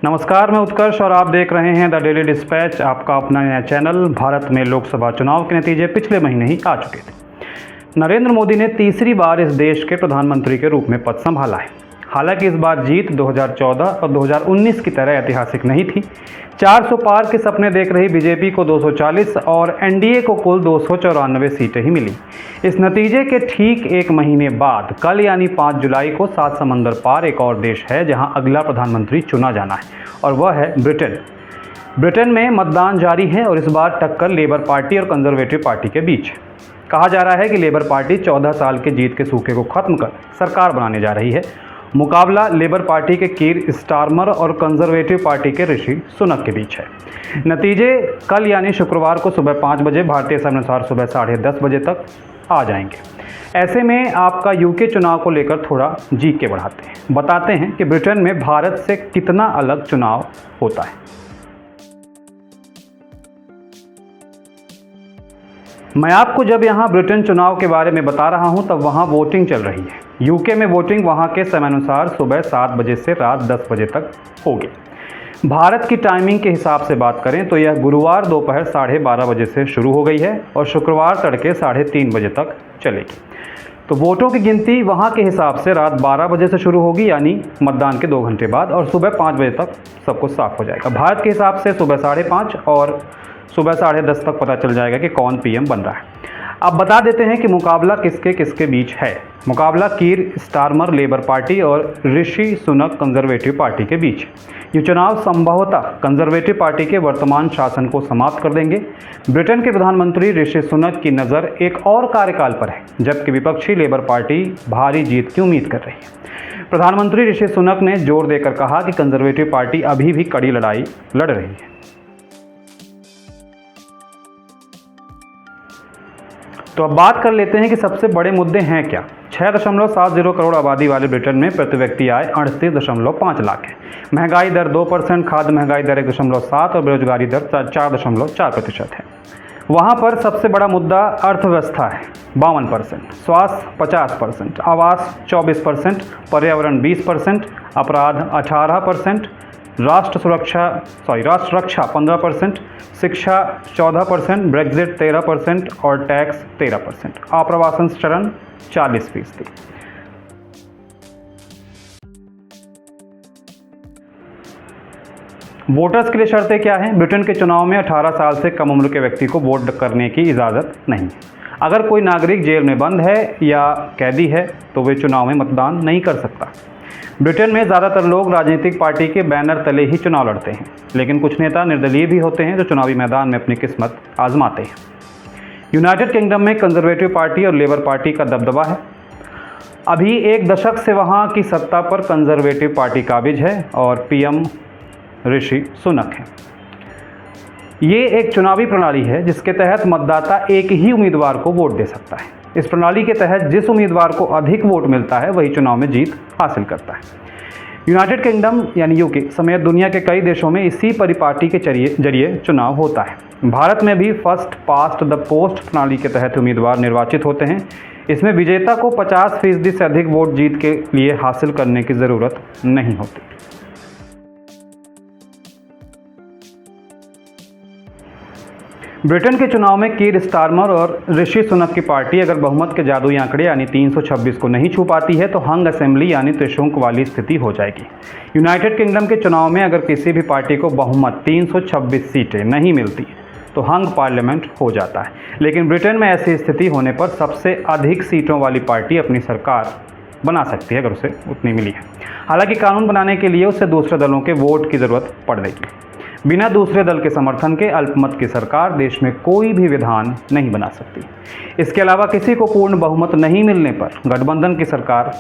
नमस्कार, मैं उत्कर्ष और आप देख रहे हैं द डेली डिस्पैच, आपका अपना नया चैनल। भारत में लोकसभा चुनाव के नतीजे पिछले महीने ही आ चुके थे। नरेंद्र मोदी ने तीसरी बार इस देश के प्रधानमंत्री के रूप में पद संभाला है। हालांकि इस बार जीत 2014 और 2019 की तरह ऐतिहासिक नहीं थी। 400 पार के सपने देख रही बीजेपी को 240 और एनडीए को कुल 294 सीटें ही मिली। इस नतीजे के ठीक एक महीने बाद कल यानी 5 जुलाई को 7 समंदर पार एक और देश है जहां अगला प्रधानमंत्री चुना जाना है, और वह है ब्रिटेन। ब्रिटेन में मतदान जारी है और इस बार टक्कर लेबर पार्टी और कंजर्वेटिव पार्टी के बीच है। कहा जा रहा है कि लेबर पार्टी 14 साल के जीत के सूखे को खत्म कर सरकार बनाने जा रही है। मुकाबला लेबर पार्टी के कीर स्टारमर और कंजर्वेटिव पार्टी के ऋषि सुनक के बीच है। नतीजे कल यानी शुक्रवार को सुबह 5 बजे भारतीय समयानुसार सुबह 10:30 बजे तक आ जाएंगे। ऐसे में आपका यूके चुनाव को लेकर थोड़ा जी के बढ़ाते हैं, बताते हैं कि ब्रिटेन में भारत से कितना अलग चुनाव होता है। मैं आपको जब यहाँ ब्रिटेन चुनाव के बारे में बता रहा हूँ तब वहाँ वोटिंग चल रही है। यूके में वोटिंग वहाँ के समयानुसार सुबह 7 बजे से रात 10 बजे तक होगी। भारत की टाइमिंग के हिसाब से बात करें तो यह गुरुवार दोपहर 12:30 बजे से शुरू हो गई है और शुक्रवार तड़के 3:30 बजे तक चलेगी। तो वोटों की गिनती वहाँ के हिसाब से रात 12 बजे से शुरू होगी, यानी मतदान के 2 घंटे बाद, और सुबह 5 बजे तक सब कुछ साफ हो जाएगा। भारत के हिसाब से सुबह 5:30 और सुबह 10:30 तक पता चल जाएगा कि कौन पीएम बन रहा है। अब बता देते हैं कि मुकाबला किसके किसके बीच है। मुकाबला कीर स्टारमर लेबर पार्टी और ऋषि सुनक कंजर्वेटिव पार्टी के बीच। ये चुनाव संभवतः कंजर्वेटिव पार्टी के वर्तमान शासन को समाप्त कर देंगे। ब्रिटेन के प्रधानमंत्री ऋषि सुनक की नज़र एक और कार्यकाल पर है, जबकि विपक्षी लेबर पार्टी भारी जीत की उम्मीद कर रही है। प्रधानमंत्री ऋषि सुनक ने जोर देकर कहा कि कंजर्वेटिव पार्टी अभी भी कड़ी लड़ाई लड़ रही है। तो अब बात कर लेते हैं कि सबसे बड़े मुद्दे हैं क्या। 6.70 करोड़ आबादी वाले ब्रिटेन में प्रति व्यक्ति आय 38.5 लाख है। महंगाई दर 2%, खाद्य महंगाई दर 1.7 और बेरोजगारी दर 4.4% है। वहाँ पर सबसे बड़ा मुद्दा अर्थव्यवस्था है, 52%, स्वास्थ्य 50%, आवास 24%, पर्यावरण 20%, अपराध 18%, राष्ट्र रक्षा 15%, शिक्षा 14%, ब्रेग्जिट 13% और टैक्स 13%, आप्रवासन चरण 40%। वोटर्स के लिए शर्तें क्या हैं? ब्रिटेन के चुनाव में 18 साल से कम उम्र के व्यक्ति को वोट करने की इजाज़त नहीं है। अगर कोई नागरिक जेल में बंद है या कैदी है तो वे चुनाव में मतदान नहीं कर सकता। ब्रिटेन में ज़्यादातर लोग राजनीतिक पार्टी के बैनर तले ही चुनाव लड़ते हैं, लेकिन कुछ नेता निर्दलीय भी होते हैं जो चुनावी मैदान में अपनी किस्मत आजमाते हैं। यूनाइटेड किंगडम में कंजर्वेटिव पार्टी और लेबर पार्टी का दबदबा है। अभी एक दशक से वहाँ की सत्ता पर कंजर्वेटिव पार्टी काबिज है और पीएम ऋषि सुनक हैं। ये एक चुनावी प्रणाली है जिसके तहत मतदाता एक ही उम्मीदवार को वोट दे सकता है। इस प्रणाली के तहत जिस उम्मीदवार को अधिक वोट मिलता है वही चुनाव में जीत हासिल करता है। यूनाइटेड किंगडम यानी यूके समेत दुनिया के कई देशों में इसी परिपाटी के जरिए चुनाव होता है। भारत में भी फर्स्ट पास्ट द पोस्ट प्रणाली के तहत उम्मीदवार निर्वाचित होते हैं। इसमें विजेता को 50% से अधिक वोट जीत के लिए हासिल करने की ज़रूरत नहीं होती। ब्रिटेन के चुनाव में कीर स्टारमर और ऋषि सुनक की पार्टी अगर बहुमत के जादुई आंकड़े यानी 326 को नहीं छू पाती है तो हंग असेंबली यानी त्रिशंकु वाली स्थिति हो जाएगी। यूनाइटेड किंगडम के चुनाव में अगर किसी भी पार्टी को बहुमत 326 सीटें नहीं मिलती तो हंग पार्लियामेंट हो जाता है। लेकिन ब्रिटेन में ऐसी स्थिति होने पर सबसे अधिक सीटों वाली पार्टी अपनी सरकार बना सकती है अगर उसे उतनी मिली है। हालांकि कानून बनाने के लिए उसे दूसरे दलों के वोट की ज़रूरत पड़ेगी। बिना दूसरे दल के समर्थन के अल्पमत की सरकार देश में कोई भी विधान नहीं बना सकती। इसके अलावा किसी को पूर्ण बहुमत नहीं मिलने पर गठबंधन की सरकार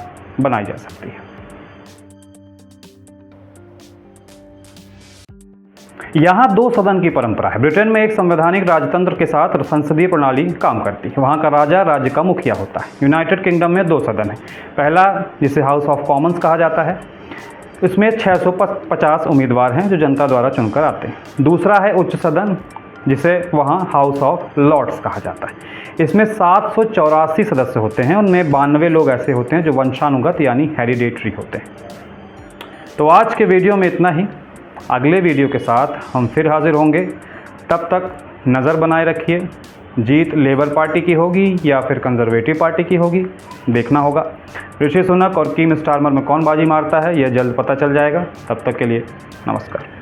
बनाई जा सकती है। यहाँ 2 सदन की परंपरा है। ब्रिटेन में एक संवैधानिक राजतंत्र के साथ संसदीय प्रणाली काम करती है। वहाँ का राजा राज्य का मुखिया होता है। यूनाइटेड किंगडम में 2 सदन है। पहला जिसे हाउस ऑफ कॉमन्स कहा जाता है, इसमें 650 उम्मीदवार हैं जो जनता द्वारा चुनकर आते हैं। दूसरा है उच्च सदन जिसे वहाँ हाउस ऑफ लॉर्ड्स कहा जाता है। इसमें 784 सदस्य होते हैं, उनमें 92 लोग ऐसे होते हैं जो वंशानुगत यानी हेरिडेटरी होते हैं। तो आज के वीडियो में इतना ही। अगले वीडियो के साथ हम फिर हाजिर होंगे। तब तक नज़र बनाए रखिए, जीत लेबर पार्टी की होगी या फिर कंजर्वेटिव पार्टी की होगी, देखना होगा। ऋषि सुनक और कीम स्टार्मर में कौन बाजी मारता है यह जल्द पता चल जाएगा। तब तक के लिए नमस्कार।